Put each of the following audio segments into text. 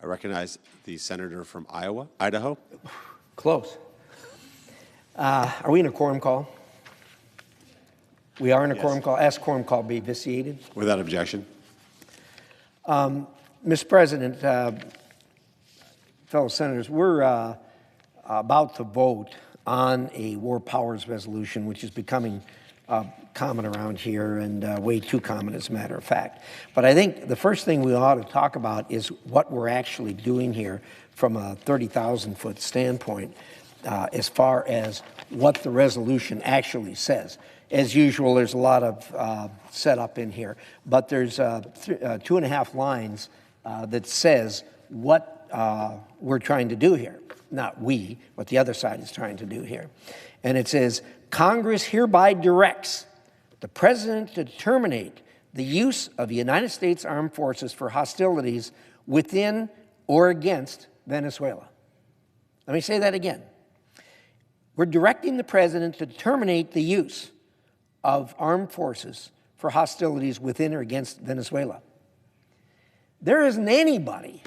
I recognize the senator from Idaho. Close. Are we in a quorum call? We are in a quorum call. Ask quorum call be vitiated. Without objection. Mr. President, fellow senators, we're about to vote on a war powers resolution, which is becoming common around here, and way too common, as a matter of fact. But I think the first thing we ought to talk about is what we're actually doing here from a 30,000-foot standpoint, as far as what the resolution actually says. As usual, there's a lot of setup in here, but there's 2.5 lines that says what we're trying to do here. Not we, what the other side is trying to do here. And it says, Congress hereby directs the President to terminate the use of the United States Armed Forces for hostilities within or against Venezuela. Let me say that again. We're directing the President to terminate the use of armed forces for hostilities within or against Venezuela. There isn't anybody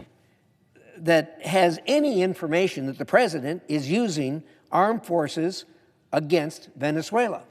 that has any information that the President is using armed forces against Venezuela.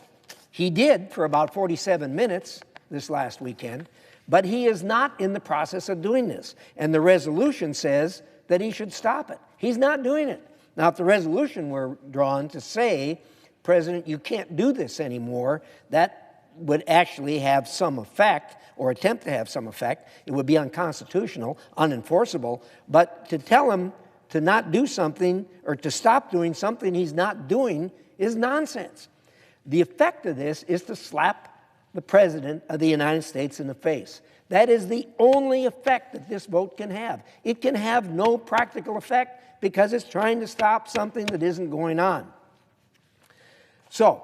He did for about 47 minutes this last weekend, but he is not in the process of doing this. And the resolution says that he should stop it. He's not doing it. Now, if the resolution were drawn to say, President, you can't do this anymore, that would actually have some effect, or attempt to have some effect. It would be unconstitutional, unenforceable. But to tell him to not do something or to stop doing something he's not doing is nonsense. The effect of this is to slap the President of the United States in the face. That is the only effect that this vote can have. It can have no practical effect because it's trying to stop something that isn't going on. So,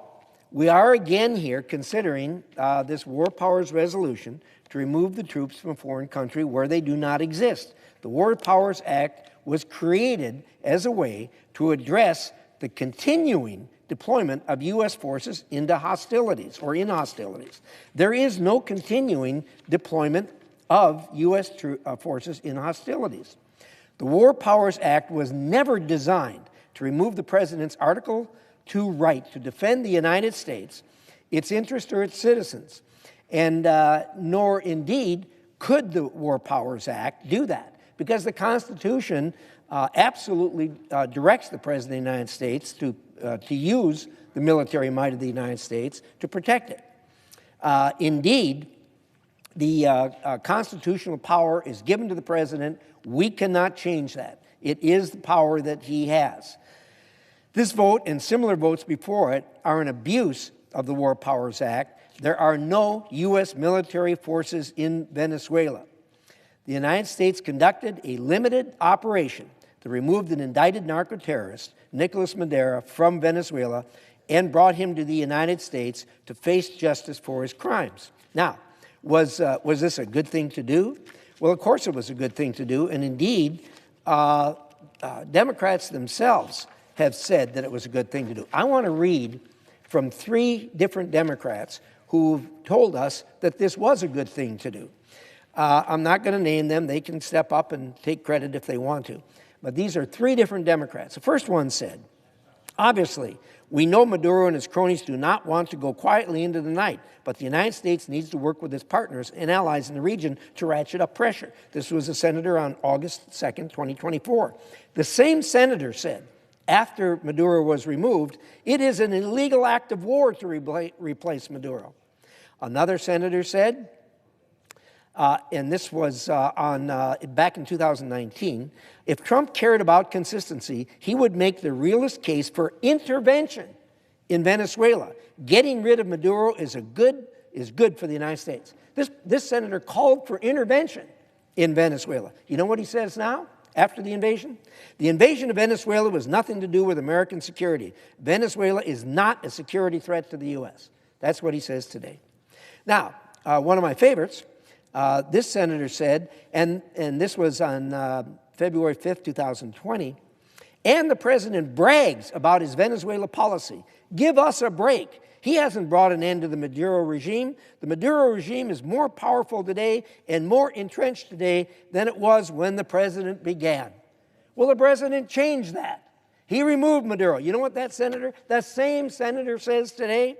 we are again here considering this War Powers Resolution to remove the troops from a foreign country where they do not exist. The War Powers Act was created as a way to address the continuing deployment of U.S. forces into hostilities or in hostilities. There is no continuing deployment of U.S. forces in hostilities. The War Powers Act was never designed to remove the President's Article II right to defend the United States, its interests, or its citizens, and nor indeed could the War Powers Act do that, because the Constitution absolutely directs the President of the United States to use the military might of the United States to protect it. Indeed, the constitutional power is given to the President. We cannot change that. It is the power that he has. This vote and similar votes before it are an abuse of the War Powers Act. There are no U.S. military forces in Venezuela. The United States conducted a limited operation to remove an indicted narco-terrorist, Nicolás Maduro, from Venezuela and brought him to the United States to face justice for his crimes. Now, was this a good thing to do? Well, of course it was a good thing to do, and indeed, Democrats themselves have said that it was a good thing to do. I want to read from 3 different Democrats who've told us that this was a good thing to do. I'm not going to name them. They can step up and take credit if they want to. But these are 3 different Democrats. The first one said, obviously, we know Maduro and his cronies do not want to go quietly into the night, but the United States needs to work with its partners and allies in the region to ratchet up pressure. This was a senator on August 2nd, 2024. The same senator said, after Maduro was removed, it is an illegal act of war to replace Maduro. Another senator said, and this was back in 2019, if Trump cared about consistency, he would make the realest case for intervention in Venezuela. Getting rid of Maduro is good for the United States. This senator called for intervention in Venezuela. You know what he says now, after the invasion? The invasion of Venezuela was nothing to do with American security. Venezuela is not a security threat to the U.S. That's what he says today. Now, one of my favorites, this senator said, and this was on February 5th, 2020, And the president brags about his Venezuela policy. Give us a break. He hasn't brought an end to the Maduro regime. The Maduro regime is more powerful today and more entrenched today than it was when the president began. Well, the president changed that. He removed Maduro. You know what that same senator says today?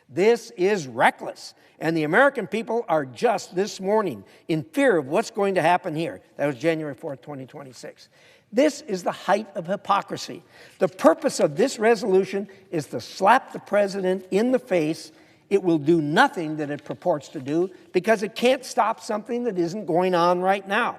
This is reckless. And the American people are just this morning in fear of what's going to happen here. That was January 4th, 2026. This is the height of hypocrisy. The purpose of this resolution is to slap the president in the face. It will do nothing that it purports to do because it can't stop something that isn't going on right now.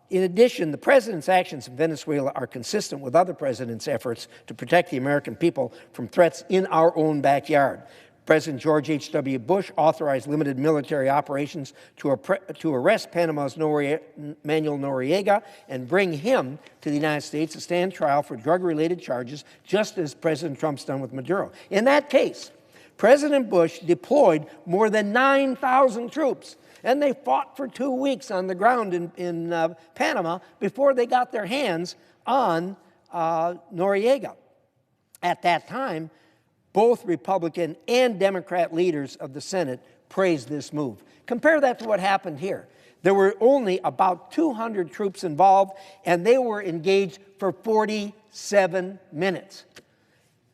In addition, the president's actions in Venezuela are consistent with other presidents' efforts to protect the American people from threats in our own backyard. President George H.W. Bush authorized limited military operations to arrest Panama's Manuel Noriega and bring him to the United States to stand trial for drug-related charges, just as President Trump's done with Maduro. In that case, President Bush deployed more than 9,000 troops, and they fought for 2 weeks on the ground in Panama before they got their hands on Noriega. At that time, both Republican and Democrat leaders of the Senate praised this move. Compare that to what happened here. There were only about 200 troops involved, and they were engaged for 47 minutes.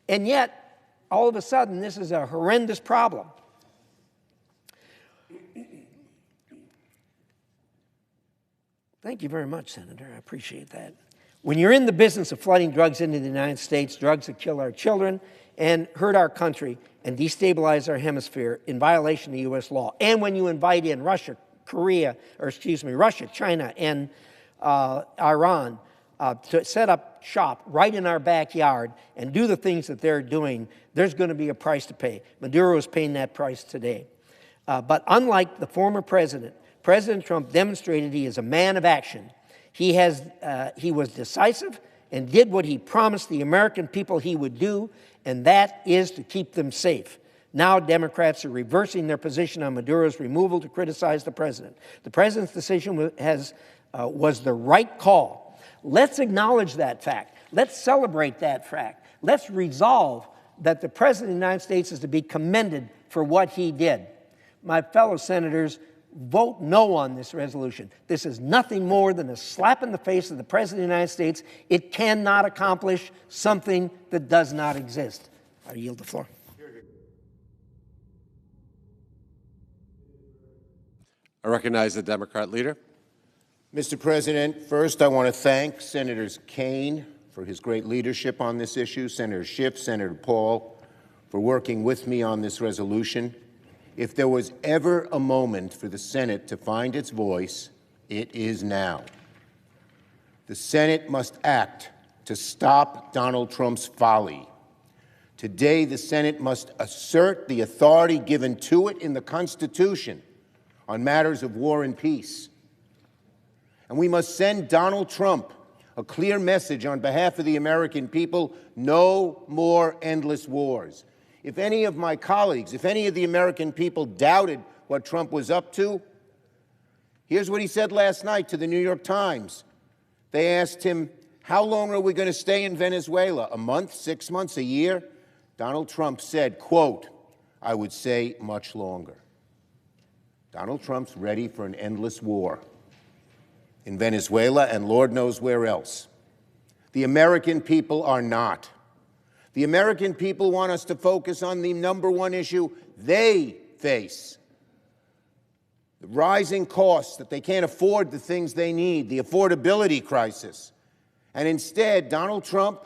And yet, all of a sudden, this is a horrendous problem. Thank you very much, Senator. I appreciate that. When you're in the business of flooding drugs into the United States, drugs that kill our children and hurt our country and destabilize our hemisphere in violation of U.S. law, and when you invite in Russia, China, and Iran to set up shop right in our backyard and do the things that they're doing, there's going to be a price to pay. Maduro is paying that price today. But unlike the former president, President Trump demonstrated he is a man of action. He was decisive and did what he promised the American people he would do, and that is to keep them safe. Now Democrats are reversing their position on Maduro's removal to criticize the president. The president's decision was the right call. Let's acknowledge that fact. Let's celebrate that fact. Let's resolve that the president of the United States is to be commended for what he did. My fellow senators, vote no on this resolution. This is nothing more than a slap in the face of the President of the United States. It cannot accomplish something that does not exist. I yield the floor. I recognize the Democrat leader. Mr. President, first I want to thank Senators Kaine for his great leadership on this issue, Senator Schiff, Senator Paul for working with me on this resolution. If there was ever a moment for the Senate to find its voice, it is now. The Senate must act to stop Donald Trump's folly. Today, the Senate must assert the authority given to it in the Constitution on matters of war and peace. And we must send Donald Trump a clear message on behalf of the American people: no more endless wars. If any of my colleagues, if any of the American people doubted what Trump was up to, here's what he said last night to the New York Times. They asked him, how long are we going to stay in Venezuela? A month, 6 months, a year? Donald Trump said, quote, I would say much longer. Donald Trump's ready for an endless war in Venezuela and Lord knows where else. The American people are not. The American people want us to focus on the number one issue they face: the rising costs that they can't afford the things they need, the affordability crisis. And instead, Donald Trump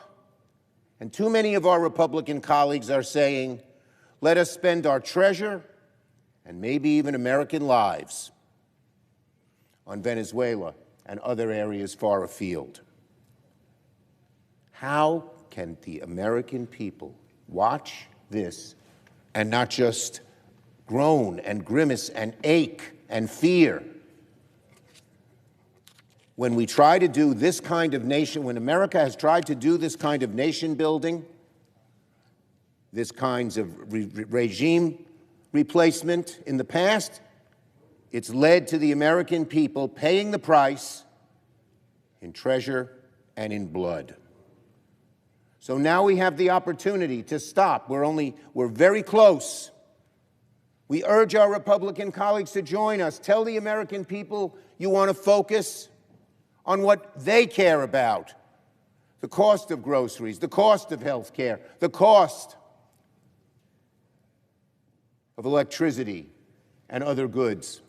and too many of our Republican colleagues are saying, let us spend our treasure and maybe even American lives on Venezuela and other areas far afield. How can the American people watch this and not just groan and grimace and ache and fear when we try to do this kind of nation, when America has tried to do this kind of nation building, this kinds of regime replacement in the past? It's led to the American people paying the price in treasure and in blood. So now we have the opportunity to stop. We're very close. We urge our Republican colleagues to join us. Tell the American people you want to focus on what they care about. The cost of groceries, the cost of health care, the cost of electricity and other goods.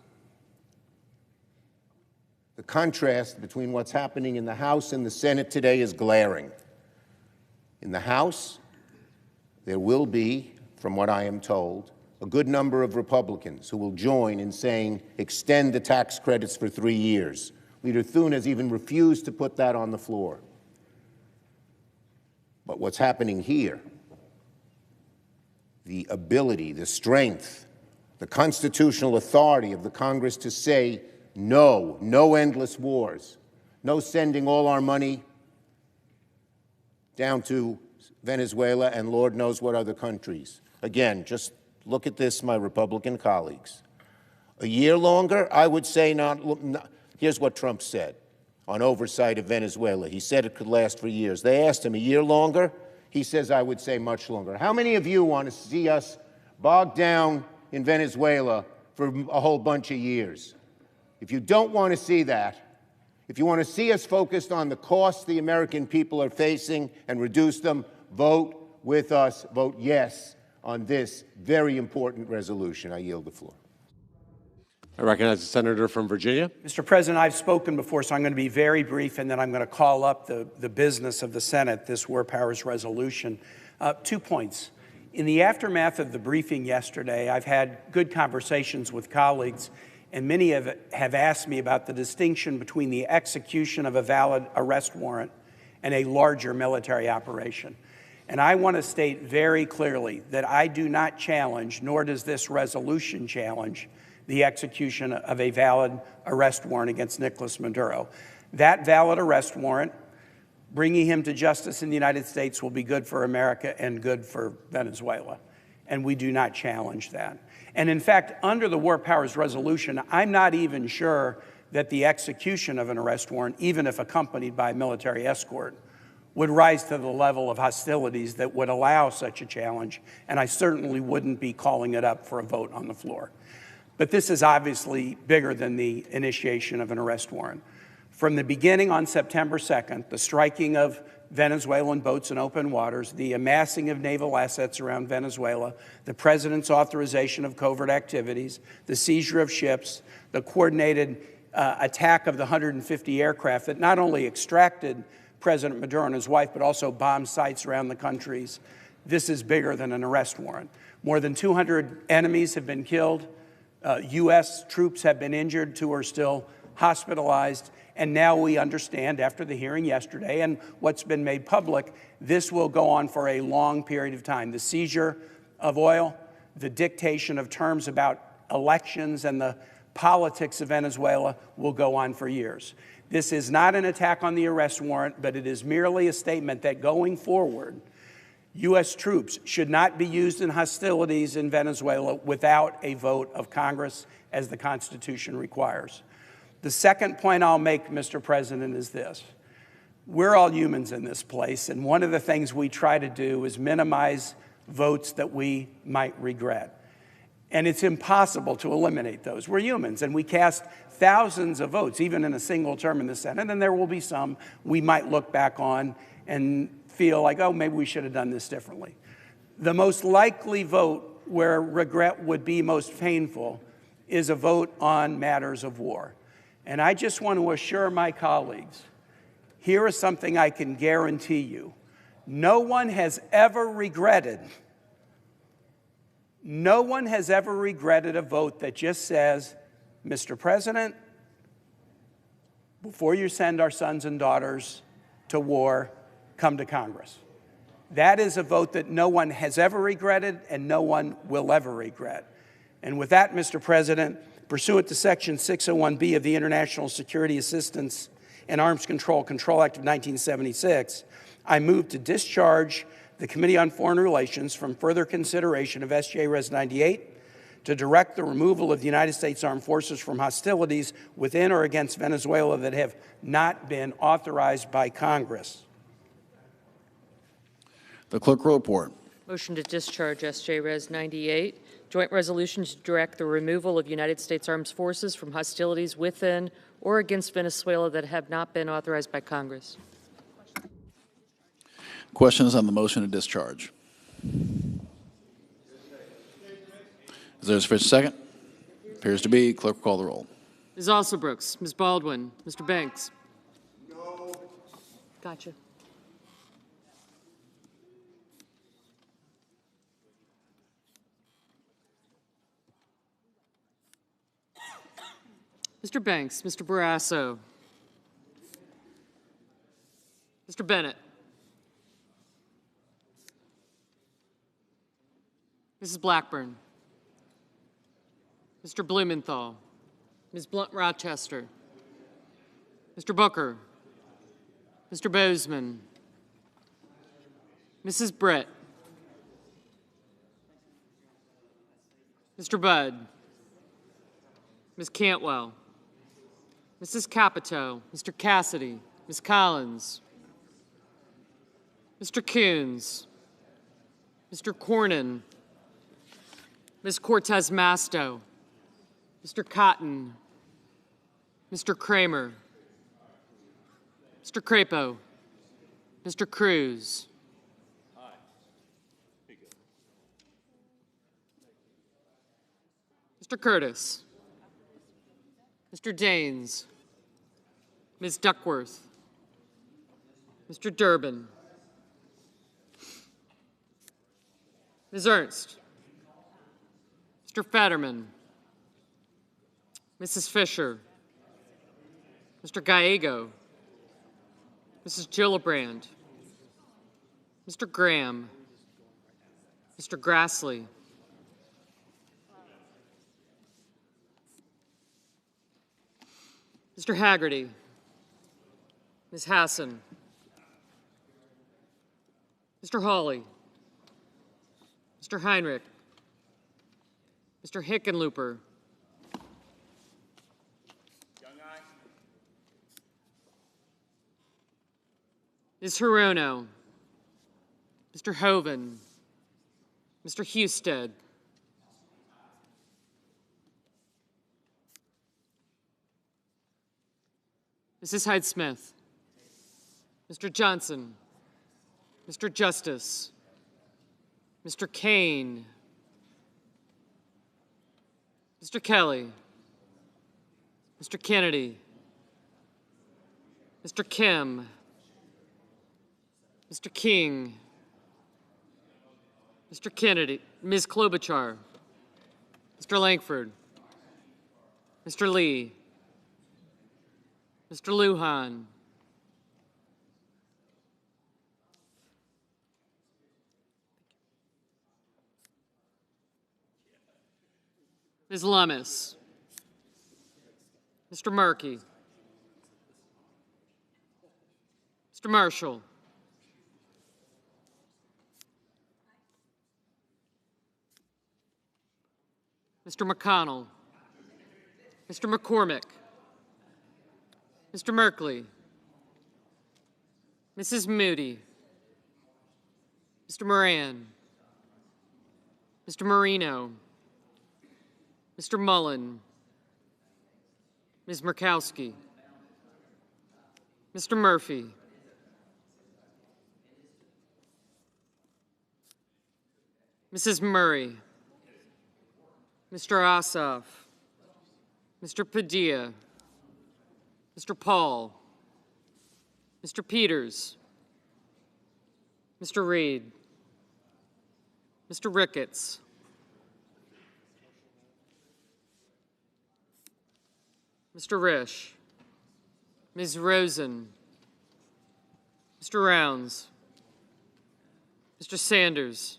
The contrast between what's happening in the House and the Senate today is glaring. In the House, there will be, from what I am told, a good number of Republicans who will join in saying, extend the tax credits for 3 years. Leader Thune has even refused to put that on the floor. But what's happening here, the ability, the strength, the constitutional authority of the Congress to say, no, no endless wars, no sending all our money down to Venezuela and Lord knows what other countries. Again, just look at this, my Republican colleagues. A year longer, I would say not. Here's what Trump said on oversight of Venezuela. He said it could last for years. They asked him a year longer. He says, I would say much longer. How many of you want to see us bogged down in Venezuela for a whole bunch of years? If you don't want to see that, if you want to see us focused on the costs the American people are facing and reduce them, vote with us, vote yes on this very important resolution. I yield the floor. I recognize the senator from Virginia. Mr. President, I've spoken before, so I'm going to be very brief, and then I'm going to call up the business of the Senate, this War Powers resolution. 2 points. In the aftermath of the briefing yesterday, I've had good conversations with colleagues, and many have asked me about the distinction between the execution of a valid arrest warrant and a larger military operation. And I want to state very clearly that I do not challenge, nor does this resolution challenge, the execution of a valid arrest warrant against Nicolás Maduro. That valid arrest warrant, bringing him to justice in the United States, will be good for America and good for Venezuela. And we do not challenge that. And in fact, under the War Powers resolution, I'm not even sure that the execution of an arrest warrant, even if accompanied by military escort, would rise to the level of hostilities that would allow such a challenge, and I certainly wouldn't be calling it up for a vote on the floor. But this is obviously bigger than the initiation of an arrest warrant. From the beginning on September 2nd, the striking of Venezuelan boats in open waters, the amassing of naval assets around Venezuela, the president's authorization of covert activities, the seizure of ships, the coordinated attack of the 150 aircraft that not only extracted President Maduro and his wife, but also bombed sites around the countries. This is bigger than an arrest warrant. More than 200 enemies have been killed. U.S. troops have been injured. 2 are still hospitalized. And now we understand, after the hearing yesterday and what's been made public, this will go on for a long period of time. The seizure of oil, the dictation of terms about elections and the politics of Venezuela will go on for years. This is not an attack on the arrest warrant, but it is merely a statement that going forward, U.S. troops should not be used in hostilities in Venezuela without a vote of Congress, as the Constitution requires. The second point I'll make, Mr. President, is this. We're all humans in this place, and one of the things we try to do is minimize votes that we might regret. And it's impossible to eliminate those. We're humans, and we cast thousands of votes, even in a single term in the Senate, and there will be some we might look back on and feel like, oh, maybe we should have done this differently. The most likely vote where regret would be most painful is a vote on matters of war. And I just want to assure my colleagues, here is something I can guarantee you. No one has ever regretted a vote that just says, Mr. President, before you send our sons and daughters to war, come to Congress. That is a vote that no one has ever regretted and no one will ever regret. And with that, Mr. President, pursuant to Section 601B of the International Security Assistance and Arms Control Act of 1976, I move to discharge the Committee on Foreign Relations from further consideration of SJ Res 98, to direct the removal of the United States Armed Forces from hostilities within or against Venezuela that have not been authorized by Congress. The clerk will report. Motion to discharge S.J. Res. 98, joint resolution to direct the removal of United States Armed Forces from hostilities within or against Venezuela that have not been authorized by Congress. Questions on the motion to discharge? Is there a sufficient second? Appears to be. Clerk will call the roll. Ms. Alsobrooks, Ms. Baldwin, Mr. Banks. No. Gotcha. Mr. Banks, Mr. Barrasso, Mr. Bennett, Mrs. Blackburn, Mr. Blumenthal, Ms. Blunt-Rochester, Mr. Booker, Mr. Bozeman, Mrs. Britt, Mr. Budd, Ms. Cantwell, Mrs. Capito, Mr. Cassidy, Ms. Collins, Mr. Coons, Mr. Cornyn, Ms. Cortez Masto, Mr. Cotton, Mr. Kramer, Mr. Crapo, Mr. Cruz. Mr. Curtis, Mr. Daines, Ms. Duckworth, Mr. Durbin, Ms. Ernst, Mr. Fetterman, Mrs. Fisher, Mr. Gallego, Mrs. Gillibrand, Mr. Graham, Mr. Grassley, Mr. Haggerty, Ms. Hassan, Mr. Hawley, Mr. Heinrich, Mr. Hickenlooper, Ms. Hirono, Mr. Hoven, Mr. Husted, Mrs. Hyde-Smith, Mr. Johnson, Mr. Justice, Mr. Kane, Mr. Kelly, Mr. Kennedy, Mr. Kim, Mr. King, Mr. Kennedy, Ms. Klobuchar, Mr. Langford, Mr. Lee, Mr. Lujan, Ms. Lummis, Mr. Markey, Mr. Marshall, Mr. McConnell, Mr. McCormick, Mr. Merkley, Mrs. Moody, Mr. Moran, Mr. Marino, Mr. Mullen, Ms. Murkowski, Mr. Murphy, Mrs. Murray, Mr. Ossoff, Mr. Padilla, Mr. Paul, Mr. Peters, Mr. Reed, Mr. Ricketts, Mr. Risch, Ms. Rosen, Mr. Rounds, Mr. Sanders,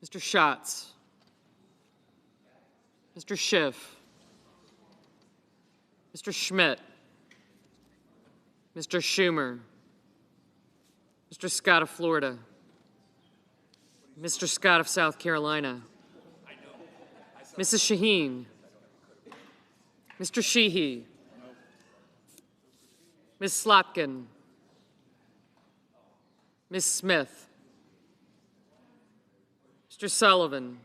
Mr. Schatz, Mr. Schiff, Mr. Schmidt, Mr. Schumer, Mr. Scott of Florida, Mr. Scott of South Carolina, Mrs. Shaheen. Mr. Sheehy. Ms. Slotkin. Ms. Smith. Mr. Sullivan.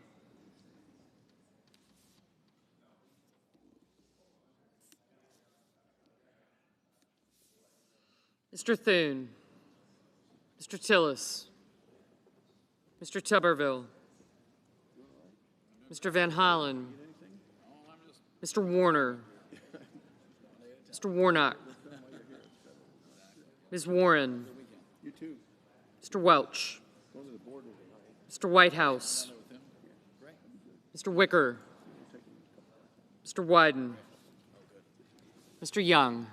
Mr. Thune. Mr. Tillis. Mr. Tuberville. Mr. Van Hollen. Mr. Warner. Mr. Warnock. Ms. Warren. Mr. Welch. Mr. Whitehouse. Mr. Wicker. Mr. Wyden. Mr. Young.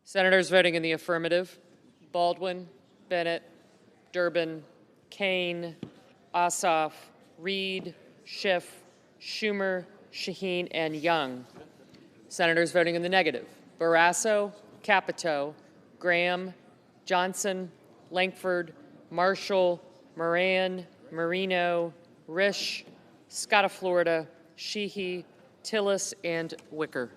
Senators voting in the affirmative: Baldwin, Bennett, Durbin, Kane, Ossoff, Reed, Schiff, Schumer, Shaheen, and Young. Senators voting in the negative: Barrasso, Capito, Graham, Johnson, Lankford, Marshall, Moran, Marino, Risch, Scott of Florida, Sheehy, Tillis, and Wicker.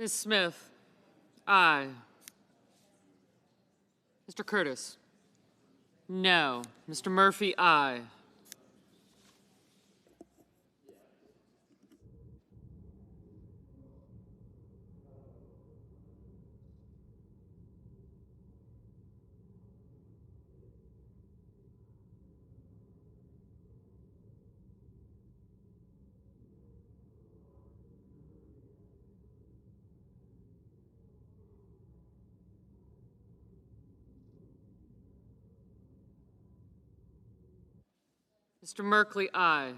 Ms. Smith, aye. Mr. Curtis? No. Mr. Murphy, aye. Mr. Merkley, aye.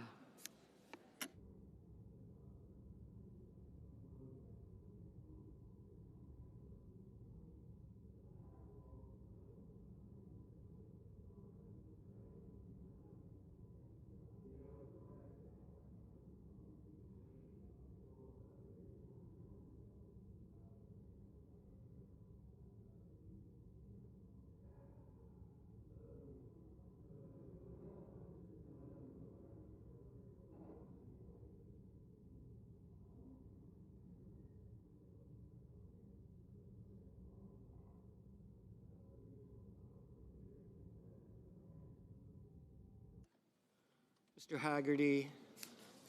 Mr. Haggerty.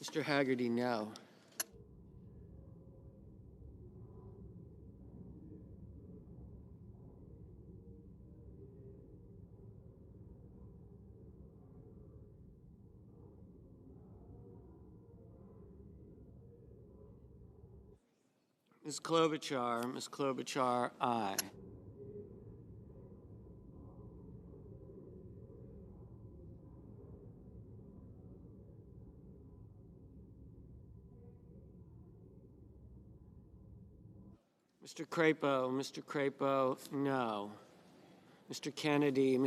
Mr. Haggerty, no. Ms. Klobuchar, aye. Mr. Crapo, no. Mr. Kennedy,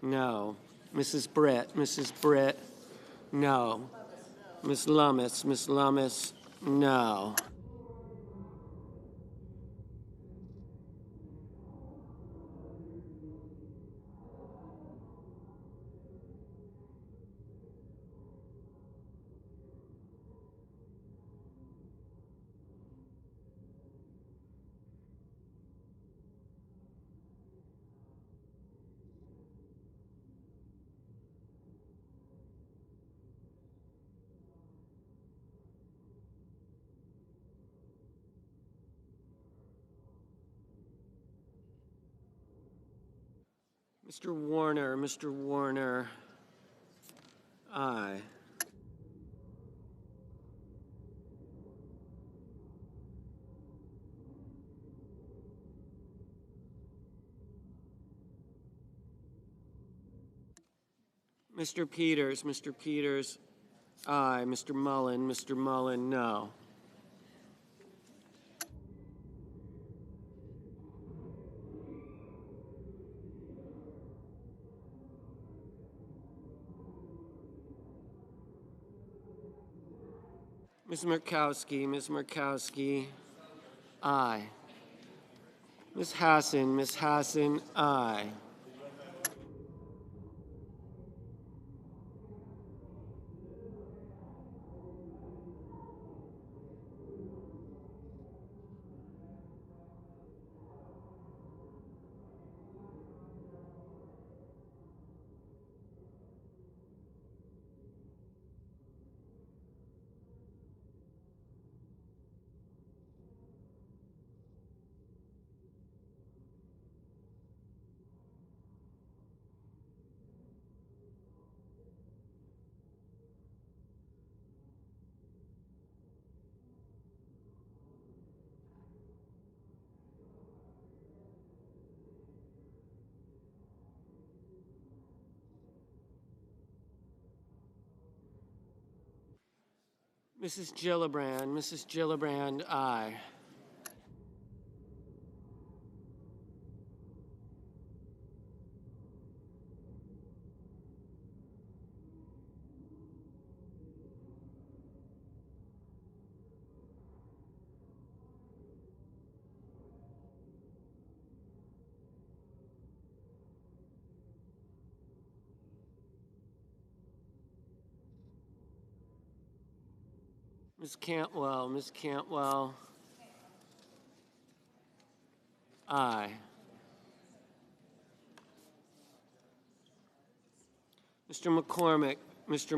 no. Mrs. Britt, no. Ms. Lummis, no. Mr. Warner, aye. Mr. Peters, aye. Mr. Mullen, no. Ms. Murkowski, aye. Ms. Hassan, aye. Mrs. Gillibrand, aye. Ms. Cantwell, aye. Mr.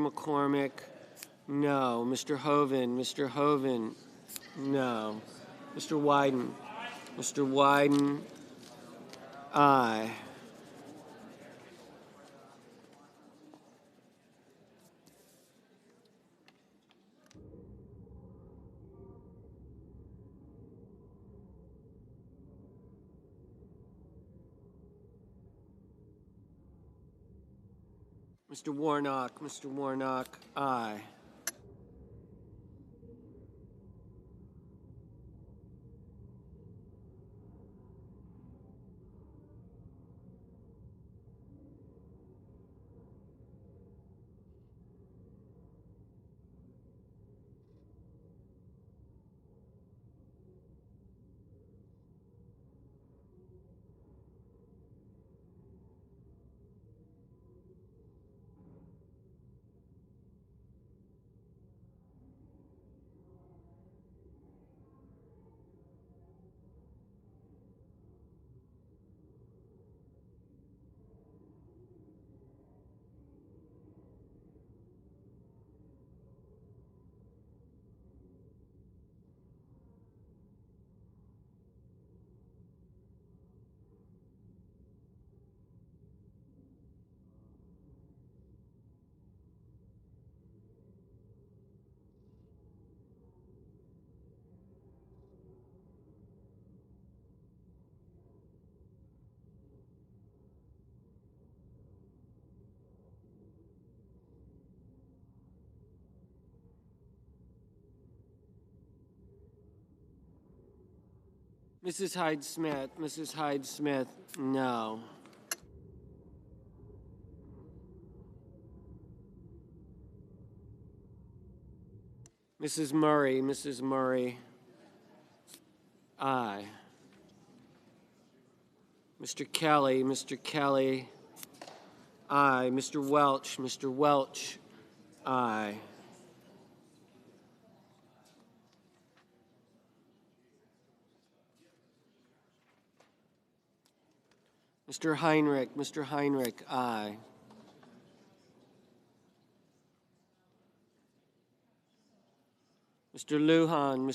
McCormick, no. Mr. Hoven, no. Mr. Wyden, aye. Mr. Warnock, aye. Mrs. Hyde Smith, no. Mrs. Murray, aye. Mr. Kelly, aye. Mr. Welch, aye. Mr. Heinrich, aye. Mr. Lujan,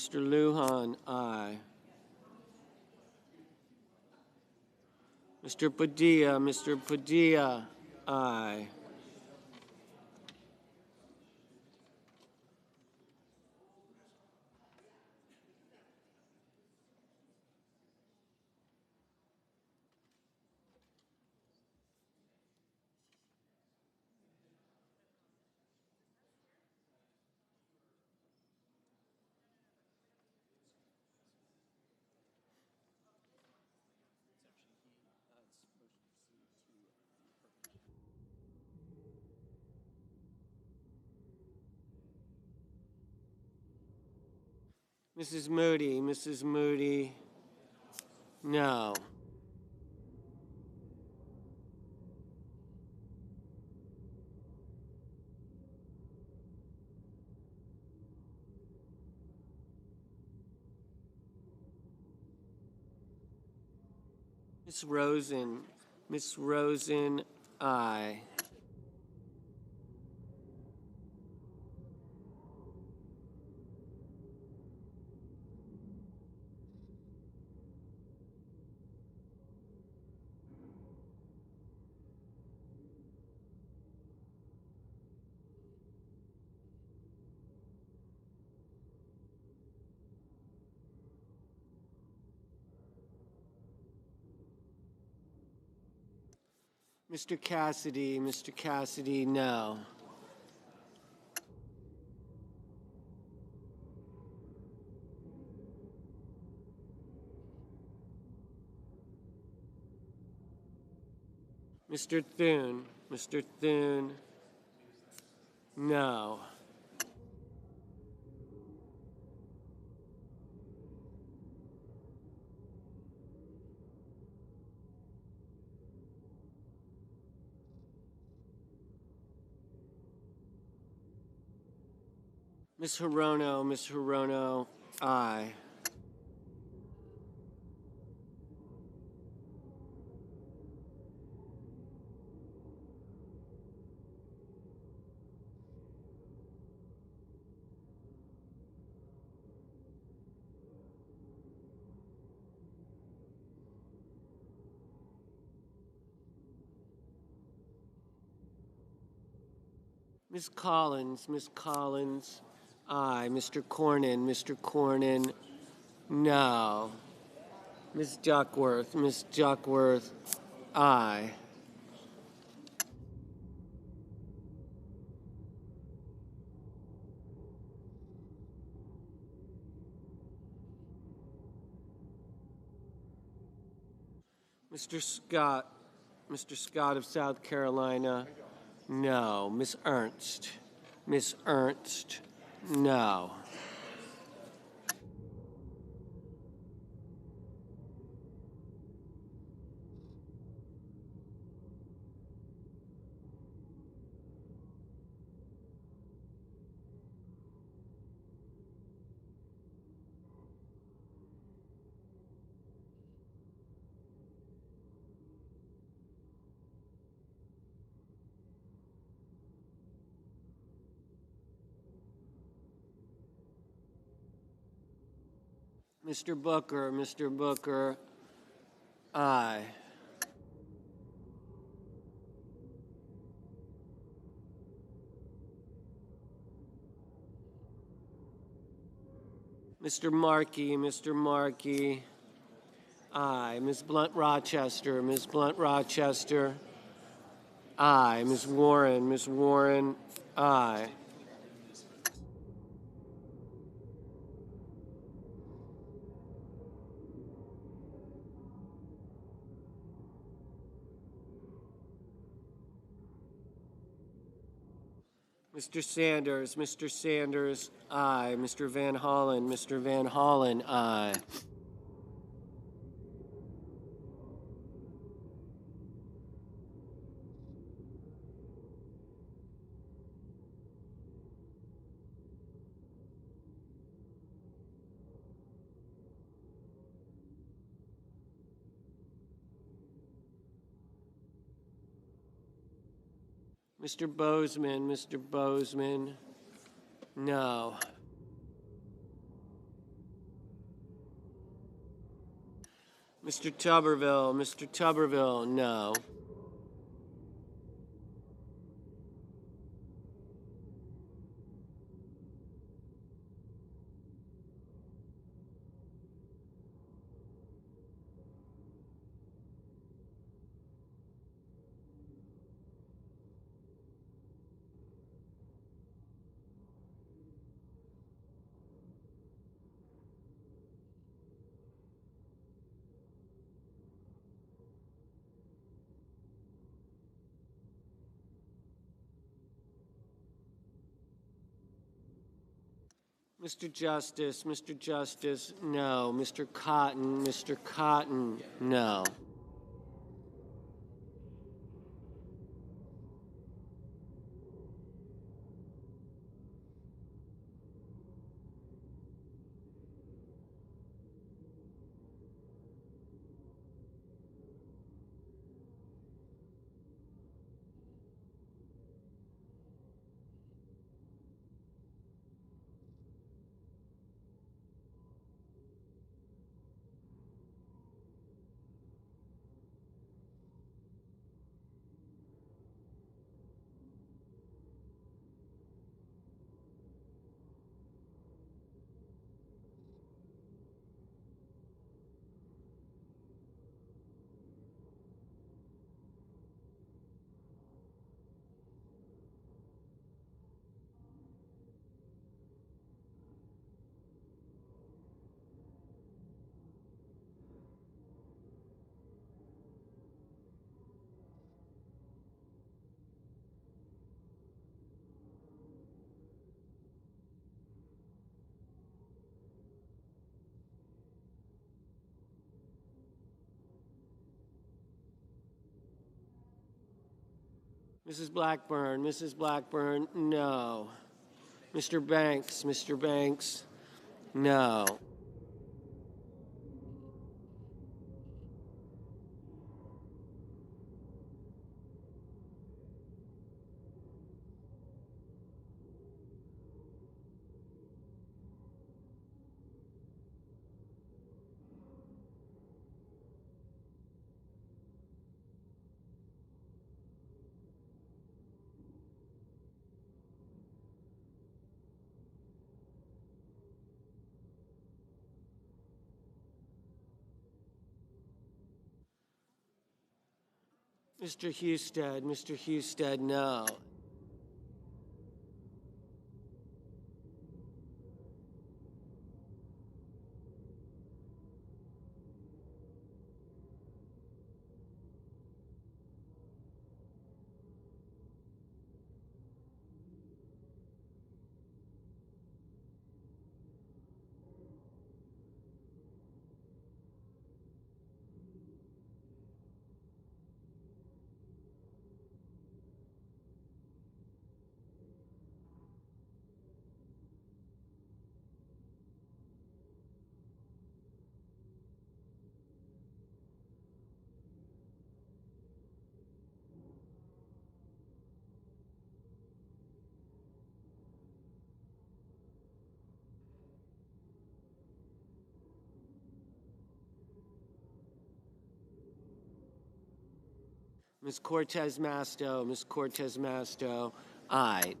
aye. Mr. Padilla, aye. Mrs. Moody, no. Miss Rosen, aye. Mr. Cassidy, no. Mr. Thune, no. Miss Hirono, aye. Miss Collins, aye. Mr. Cornyn, no. Miss Duckworth, aye. Mr. Scott of South Carolina, no. Miss Ernst, no. Mr. Booker, aye. Mr. Markey, aye. Ms. Blunt Rochester, aye. Ms. Warren, aye. Mr. Sanders, aye. Mr. Van Hollen, aye. Mr. Bozeman, no. Mr. Tuberville, no. Mr. Justice, no. Mr. Cotton, no. Mrs. Blackburn, no. Mr. Banks, no. Mr. Husted, no. Ms. Cortez Masto, aye.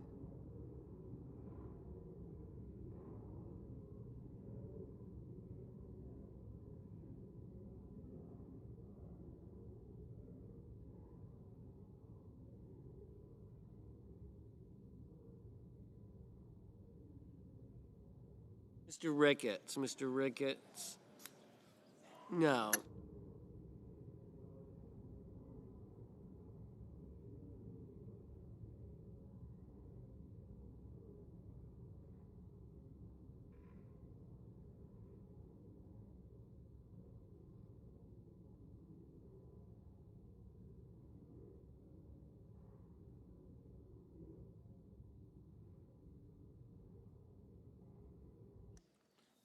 Mr. Ricketts, no.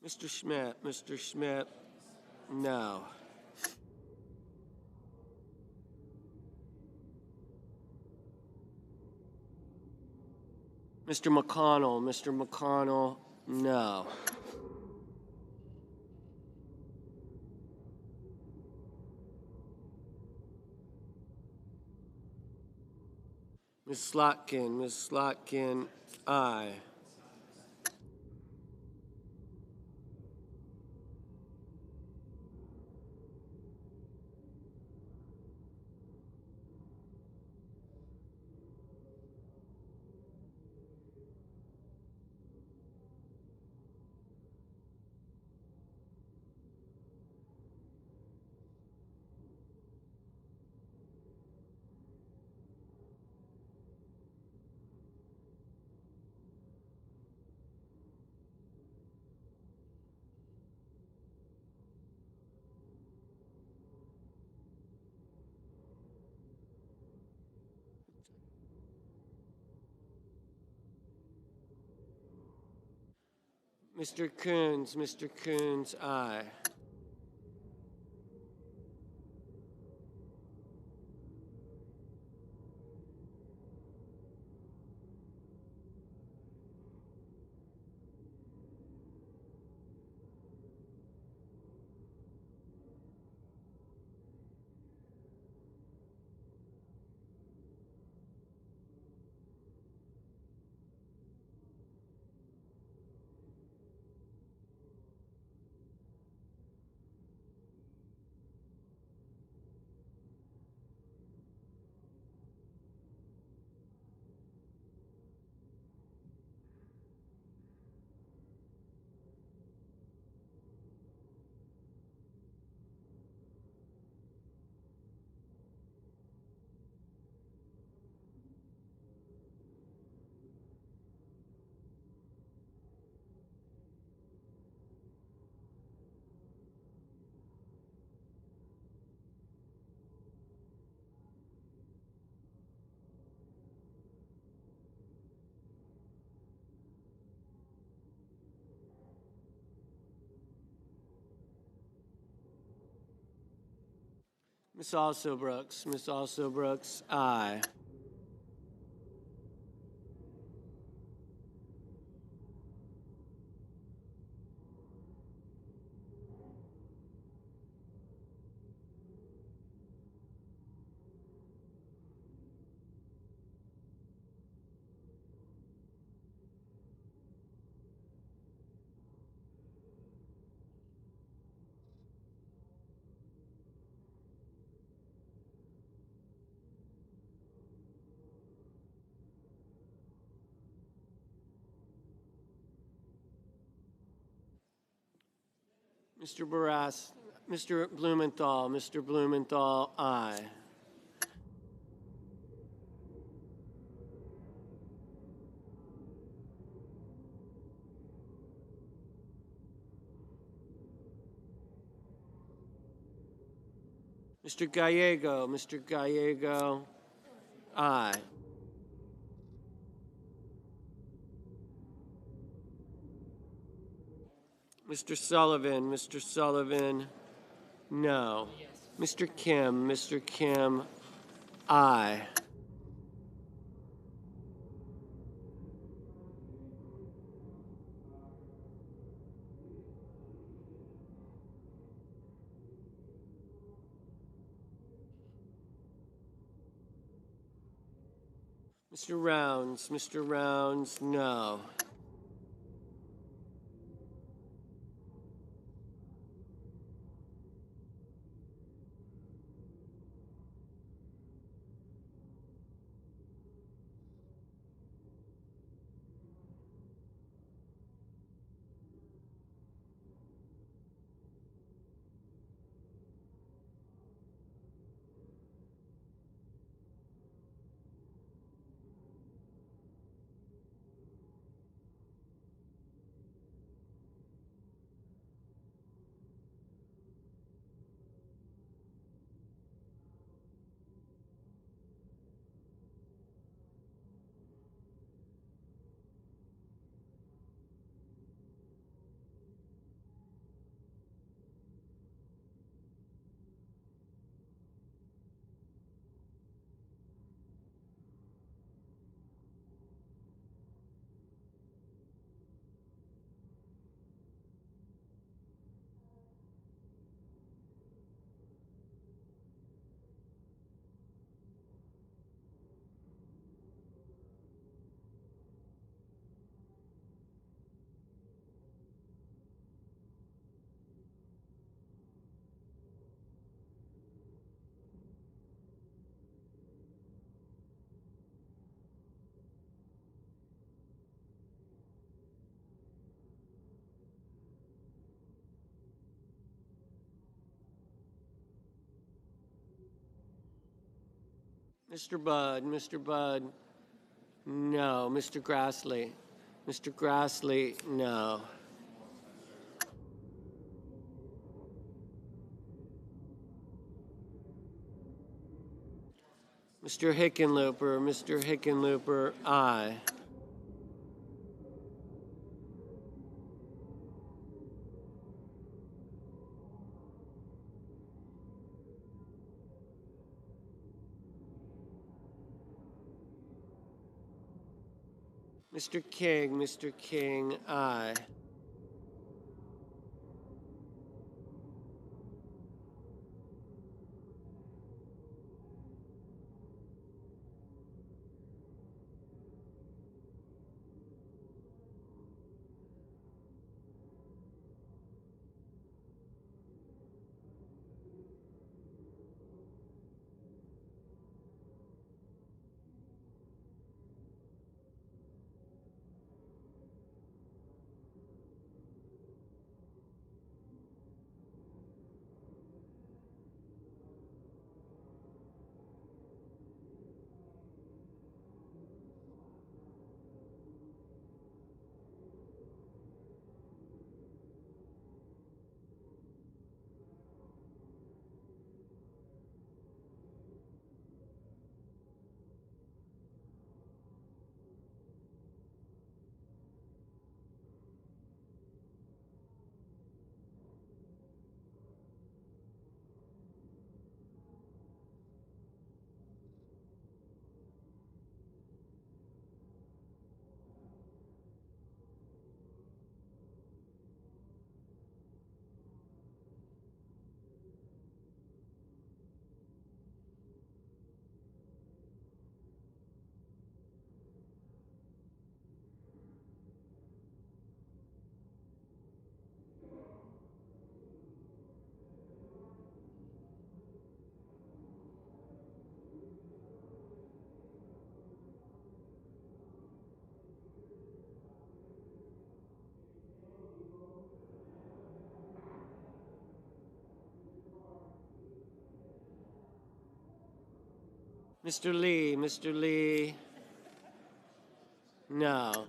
Mr. Schmidt, no. Mr. McConnell, no. Ms. Slotkin, aye. Mr. Coons, aye. Ms. Alsobrooks, aye. Mr. Blumenthal, aye. Mr. Gallego, aye. Mr. Sullivan, no. Mr. Kim, aye. Mr. Rounds, no. Mr. Budd, no. Mr. Grassley, no. Mr. Hickenlooper, aye. Mr. King, aye. Mr. Lee, no.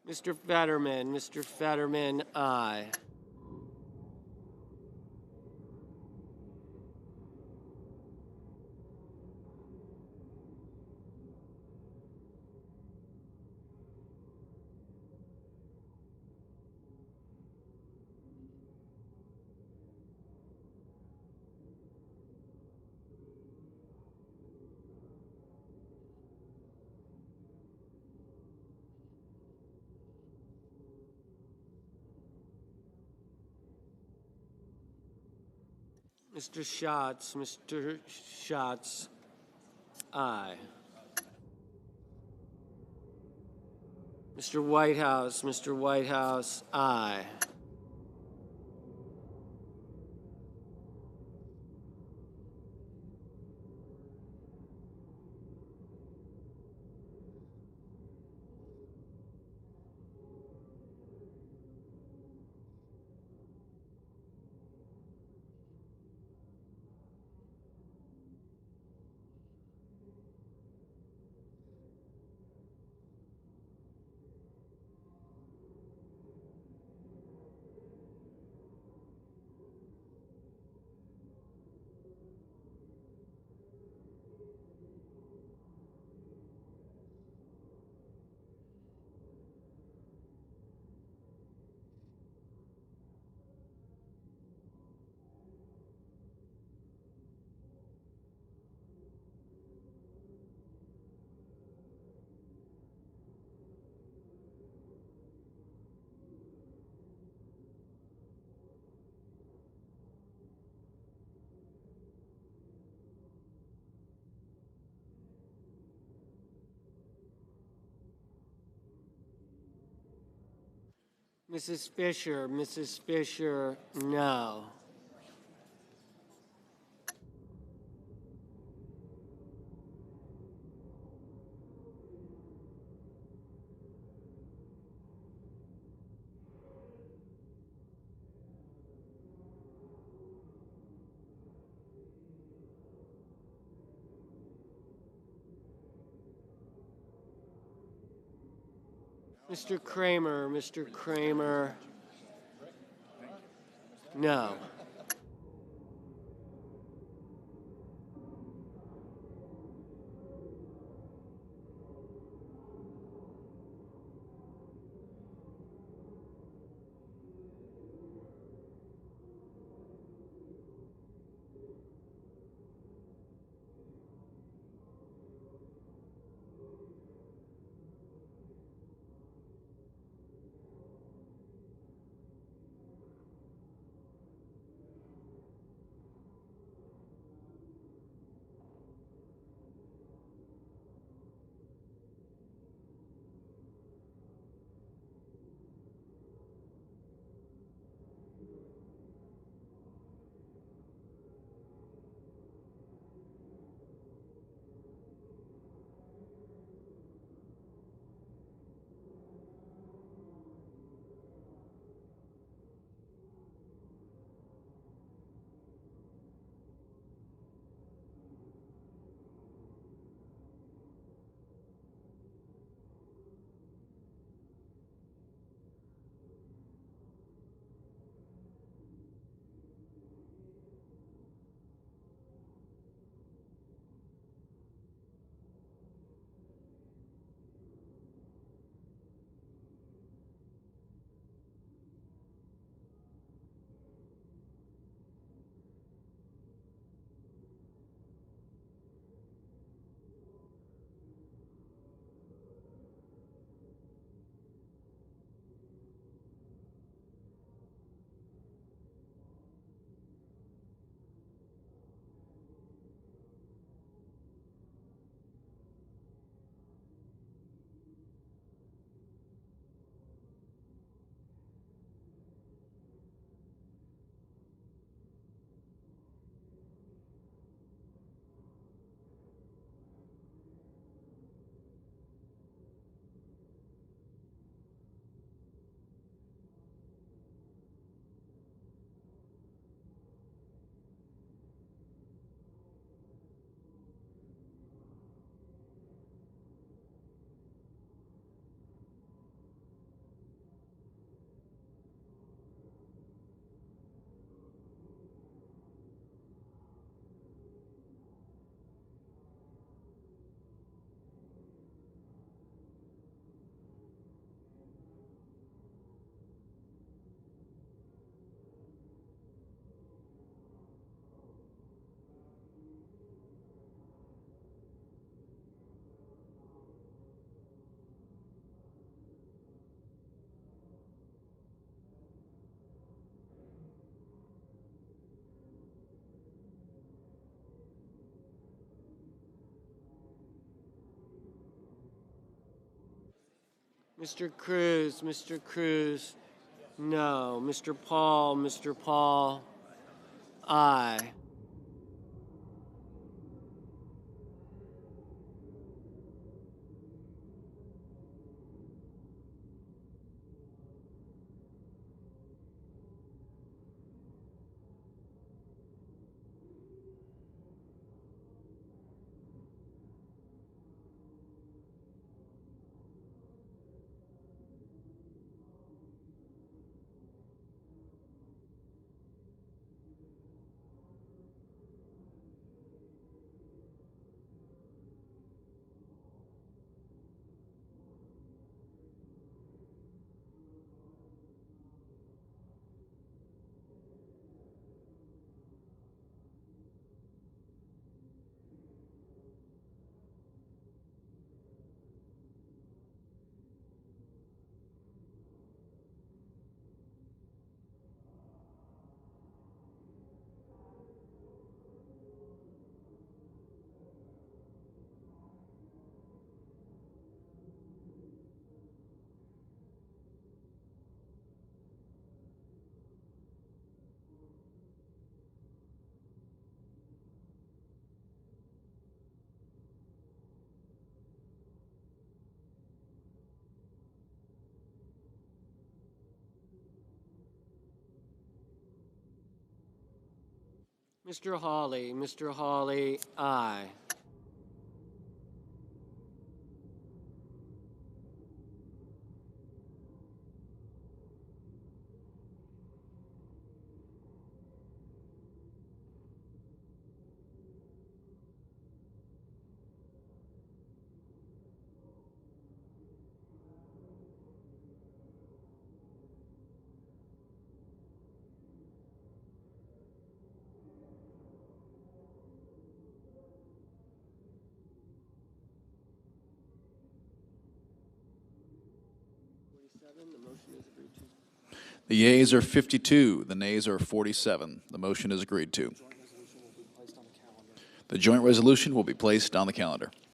Mr. Fetterman, aye. Mr. Schatz, aye. Mr. Whitehouse, aye. Mrs. Fisher, no. Mr. Kramer, no. Mr. Cruz, no. Mr. Paul, aye. Mr. Hawley, aye. The yeas are 52, the nays are 47. The motion is agreed to. The joint resolution will be placed on the calendar.